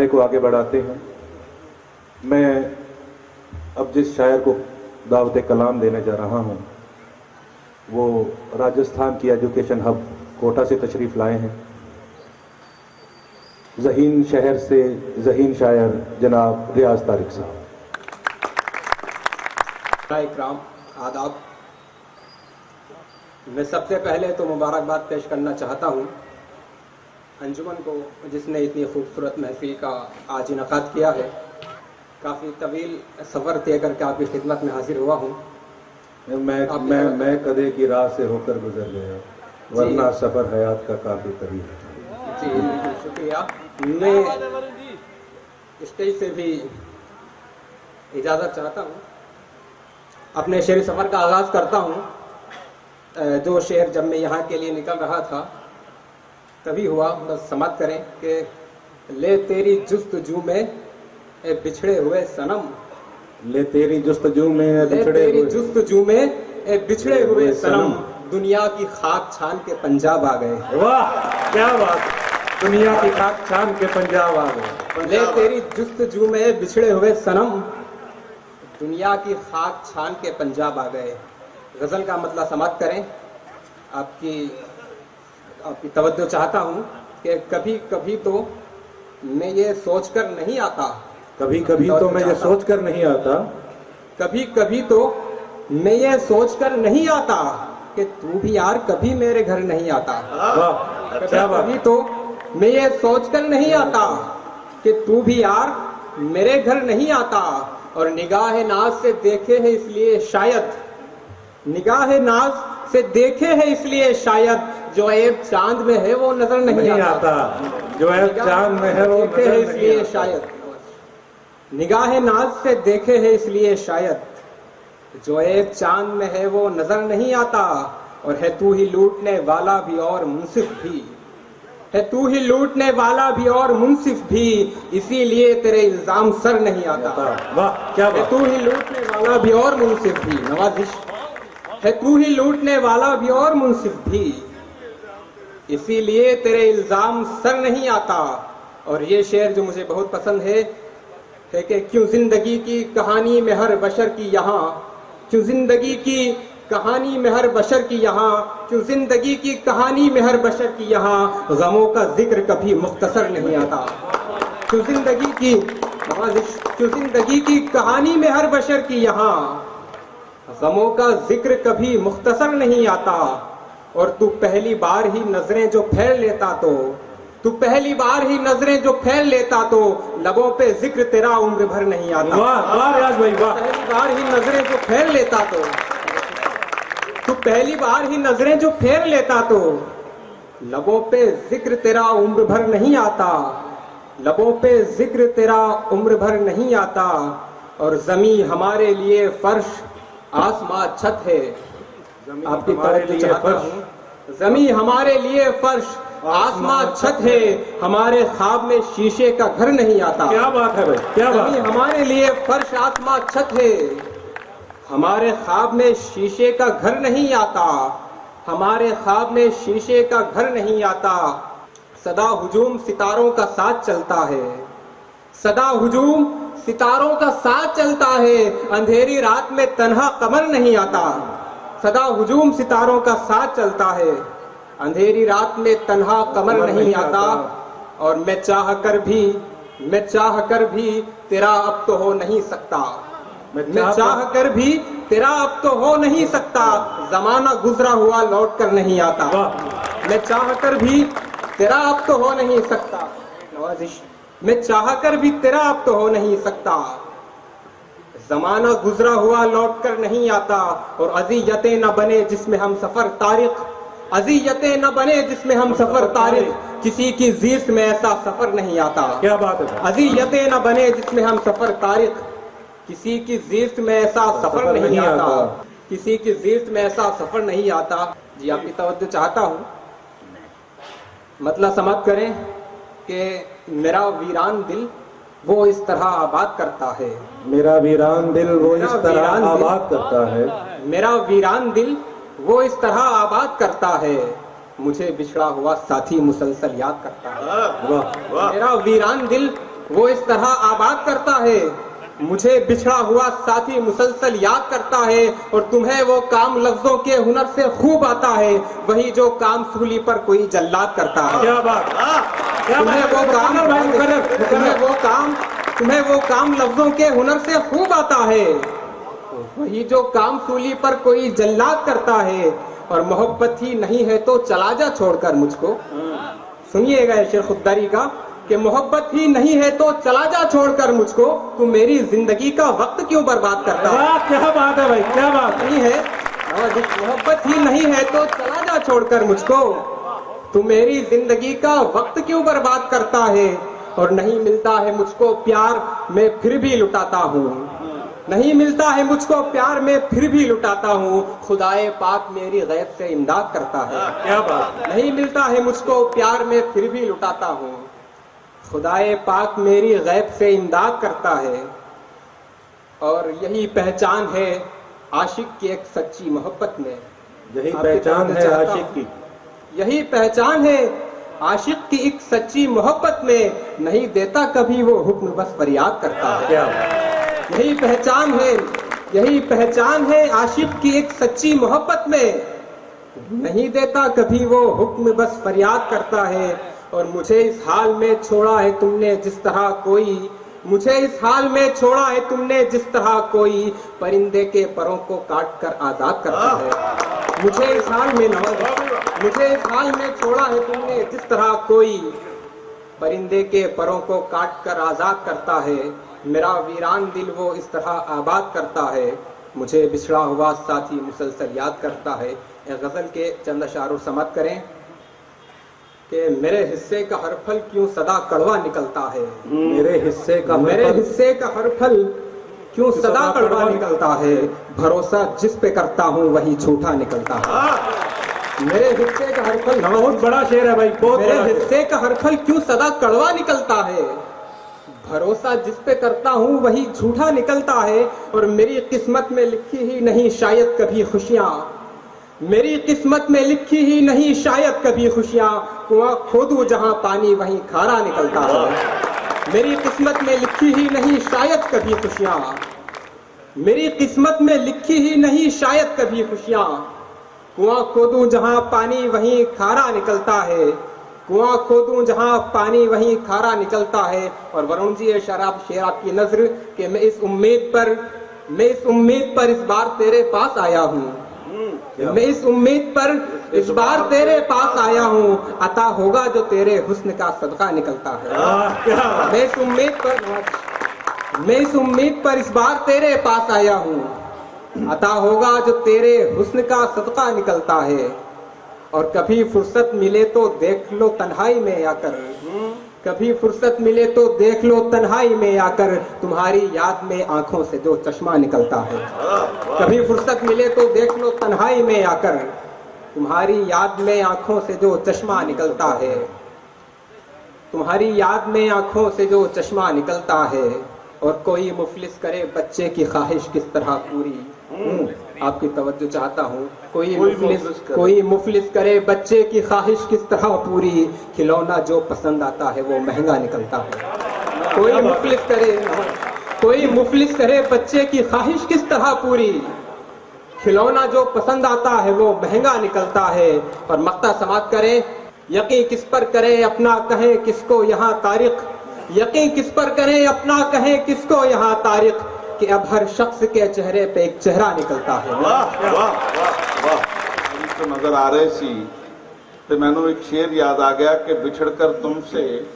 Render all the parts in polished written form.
को आगे बढ़ाते हैं। मैं अब जिस शायर को दावत कलाम देने जा रहा हूँ वो राजस्थान की एजुकेशन हब कोटा से तशरीफ़ लाए हैं। ज़हीन शहर से ज़हीन शायर जनाब रियाज तारिक साहब। इकराम आदाब। मैं सबसे पहले तो मुबारकबाद पेश करना चाहता हूँ अंजुमन को जिसने इतनी खूबसूरत महफिल का आज इनकाद किया है। काफ़ी तवील सफ़र तय करके आपकी खिदमत में हाजिर हुआ हूँ। मैं कदे की राह से होकर गुजर गया, वरना सफ़र हयात का काफ़ी करीब है। जी शुक्रिया। मैं स्टेज से भी इजाज़त चाहता हूँ। अपने शेर सफ़र का आगाज़ करता हूँ। जो शेर जब मैं यहाँ के लिए निकल रहा था तभी हुआ, बस समझ करें कि ले तेरी जुस्तजू में ए बिछड़े हुए सनम, ले तेरी जुस्तजू में जुस्तजू में ए बिछड़े हुए सनम, दुनिया की खाक छान के पंजाब आ गए। वाह क्या बात, दुनिया की खाक छान के पंजाब आ गए। ले तेरी जुस्तजू में बिछड़े हुए सनम, दुनिया की खाक छान के पंजाब आ गए। गज़ल का मतलब समाप्त करें। आपकी तवज्जो चाहता हूँ कि कभी कभी तो मैं ये सोचकर नहीं आता, कभी कभी तो मैं ये सोचकर नहीं आता, कभी कभी तो मैं ये सोचकर नहीं आता कि तू भी यार कभी मेरे घर नहीं आता। कभी तो मैं ये सोचकर नहीं आता कि तू भी यार मेरे घर नहीं आता। और निगाह नाज से देखे है इसलिए शायद, निगाह नाज से देखे है इसलिए शायद, जो ऐब चांद में है वो नजर नहीं आता। जो ऐब चांद में है वो देखे है इसलिए शायद, निगाह नाज से देखे है इसलिए शायद, जो ऐब चांद में है वो नजर नहीं आता। और है तू ही लूटने वाला भी और मुंसिफ भी, है तू ही लूटने वाला भी और मुंसिफ भी, इसीलिए तेरे इल्जाम सर नहीं आता। वाह क्या बात। है तू ही लूटने वाला भी और मुंसिफ भी, नवाजिश, है तू ही लूटने वाला भी और मुंसिफ भी, इसीलिए तेरे इल्जाम सर नहीं आता। और ये शेर जो मुझे बहुत पसंद है कि क्यों जिंदगी की कहानी में हर बशर की यहाँ, क्यों जिंदगी की कहानी में हर बशर की यहाँ, क्यों जिंदगी की कहानी में हर बशर की यहाँ, गमों का जिक्र कभी मुख्तसर नहीं आता। क्यों जिंदगी की, क्यों जिंदगी की कहानी में हर बशर की यहाँ, गमों का जिक्र कभी मुख्तसर नहीं आता। और तू पहली बार ही नजरें जो फैल लेता तो, तू पहली बार ही नजरें जो फैल लेता तो, लबों पे जिक्र तेरा उम्र भर नहीं आता। वाह रियाज भाई वाह। पहली बार ही नजरें जो फैल लेता तो, तू पहली बार ही नजरें जो फेर लेता तो, लबों पे जिक्र तेरा उम्र भर नहीं आता, लबों पे जिक्र तेरा उम्र भर नहीं आता। और जमी हमारे लिए फर्श आसमां छत है, आपकी तवज्जो चाहता हूँ। जमी हमारे लिए फर्श आसमां छत है, हमारे ख्वाब में शीशे का घर नहीं आता। क्या बात है भाई, क्या बात। जमी हमारे लिए फर्श आसमां छत है, हमारे ख्वाब में शीशे का घर नहीं आता, हमारे ख्वाब में शीशे का घर नहीं आता। सदा हुजूम सितारों का साथ चलता है, सदा हुजूम सितारों का साथ चलता है, अंधेरी रात में तन्हा कमर नहीं आता। सदा हुजूम सितारों का साथ चलता है, अंधेरी रात में तन्हा कमर नहीं आता। और मैं चाह कर भी तेरा अब तो हो नहीं सकता, मैं चाह कर भी तेरा अब तो हो नहीं सकता, जमाना गुजरा हुआ लौट कर नहीं आता। मैं चाह कर भी तेरा अब तो हो नहीं सकता, नवाजिश, मैं चाह कर भी तेरा अब तो हो नहीं सकता, जमाना गुजरा हुआ लौट कर नहीं आता। और अज़ियतें न बने जिसमें हम सफर तारिक, अज़ियतें न बने जिसमें हम सफर तारिक, किसी की ज़िस्त में ऐसा सफर नहीं आता। क्या बात है। अज़ियतें न बने जिसमें हम सफर तारिक, किसी की ज़िस्त में ऐसा सफर नहीं आता, किसी की ज़िस्त में ऐसा सफर नहीं आता। जी आपकी तवज्जो चाहता हूँ। मतलब समझ करें कि मेरा वीरान दिल वो इस तरह आबाद करता है, मेरा वीरान दिल वो इस तरह आबाद करता है, मेरा वीरान दिल वो इस तरह आबाद करता है, मुझे बिछड़ा हुआ साथी मुसलसल याद करता है। वाह वाह। मेरा वीरान दिल वो इस तरह आबाद करता है। मुझे बिछड़ा हुआ साथी मुसलसल याद करता है, और तुम्हें वो काम लफ्जों के हुनर से खूब आता है, वही जो काम सूली पर कोई जल्लाद करता है। क्या बात, तुम्हें वो काम लफ्जों के हुनर से खूब आता है, वही जो काम सूली पर कोई जल्लाद करता है। और मोहब्बत ही नहीं है तो चला जा छोड़कर मुझको। सुनिएगा शेर खुददारी का कि मोहब्बत ही नहीं है तो चला जा छोड़कर मुझको, तू मेरी जिंदगी का वक्त क्यों बर्बाद करता है। क्या बात है भाई, क्या बात नहीं है, मोहब्बत ही नहीं है तो चला जा छोड़कर मुझको, तू मेरी जिंदगी का वक्त क्यों बर्बाद करता है। और नहीं मिलता है मुझको प्यार, मैं फिर भी लुटाता हूँ। नहीं मिलता है मुझको प्यार, मैं फिर भी लुटाता हूँ। खुदाए पाक मेरी गैब से इमदाद करता है। क्या बात। नहीं मिलता है मुझको प्यार, मैं फिर भी लुटाता हूँ। खुदाए पाक मेरी गैब से इमदाद करता है। और यही पहचान है आशिक की एक सच्ची मोहब्बत में। यही पहचान है आशिक की, यही पहचान है आशिक की एक सच्ची मोहब्बत में। नहीं देता कभी वो हुक्म, बस फरियाद करता है। क्या यही पहचान है आशिक की एक सच्ची मोहब्बत में। नहीं देता कभी वो हुक्म, बस फरियाद करता है। और मुझे इस हाल में छोड़ा है तुमने जिस तरह कोई, मुझे इस हाल में छोड़ा है तुमने जिस तरह कोई परिंदे के परों को काट कर आजाद करता है। मुझे इस हाल में छोड़ा है तुमने जिस तरह कोई परिंदे के परों को काट कर आजाद करता है। मेरा वीरान दिल वो इस तरह आबाद करता है। मुझे बिछड़ा हुआ साथी मुसलसल याद करता है। गजल के चंद अशारों समाप्त करें कि मेरे हिस्से का हर फल क्यों सदा कड़वा निकलता है। मेरे हिस्से का हर फल क्यों सदा कड़वा निकलता है। भरोसा जिस पे करता हूँ वही झूठा निकलता है। मेरे हिस्से का हर फल, बहुत बड़ा शेर है भाई, बहुत मेरे हिस्से का हर फल क्यों सदा कड़वा निकलता है। भरोसा जिस पे करता हूँ वही झूठा निकलता है। और मेरी किस्मत में लिखी ही नहीं शायद कभी खुशियाँ, मेरी किस्मत में लिखी ही नहीं शायद कभी खुशियाँ। कुआं खोदूं जहाँ पानी वहीं खारा निकलता है। मेरी किस्मत में लिखी ही नहीं शायद कभी खुशियाँ, मेरी किस्मत में लिखी ही नहीं शायद कभी खुशियाँ। कुआं खोदूं जहाँ पानी वहीं खारा निकलता है। कुआं खोदूं जहाँ पानी वहीं खारा निकलता है। और वरुण जी ये शेर आपकी नजर कि मैं इस उम्मीद पर इस बार तेरे पास आया हूँ। मैं इस उम्मीद पर इस बार तेरे पास आया हूँ। अता होगा जो तेरे हुस्न का सदका निकलता है। मैं इस उम्मीद पर इस बार तेरे पास आया हूँ। अता होगा जो तेरे हुस्न का सदका निकलता है। और कभी फुर्सत मिले तो देख लो तन्हाई में आकर, कभी फुर्सत मिले तो देख लो तन्हाई में आकर, तुम्हारी याद में आंखों से जो चश्मा निकलता है। कभी फुर्सत मिले तो देख लो तन्हाई में आकर, तुम्हारी याद में आंखों से जो चश्मा निकलता है। तुम्हारी याद में आंखों से जो चश्मा निकलता है। और कोई मुफलिस करे बच्चे की ख्वाहिश किस तरह पूरी, आपकी तवज्जो चाहता हूँ। कोई मुफलिस करे बच्चे की ख्वाहिश किस तरह पूरी, खिलौना जो पसंद आता है वो महंगा निकलता है। कोई मुफलिस करे बच्चे की ख्वाहिश किस तरह पूरी, खिलौना जो पसंद आता है वो महंगा निकलता है। और मक्ता समाप्त करें, यकीन किस पर करें अपना कहें किसको यहाँ तारीख, यकीन किस पर करें अपना कहें किसको यहाँ तारीख, कि अब हर शख्स के चेहरे पे एक चेहरा निकलता है। वाह वाह वाह, तो नजर आ रहे सी तो मैंने एक शेर याद आ गया कि बिछड़कर तुमसे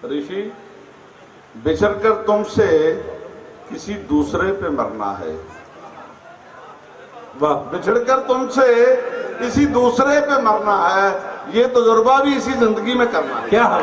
ऋषि, बिछड़कर तुमसे किसी दूसरे पे मरना है। वाह, बिछड़कर तुमसे किसी दूसरे पे मरना है, ये तजुर्बा भी इसी जिंदगी में करना है। क्या है।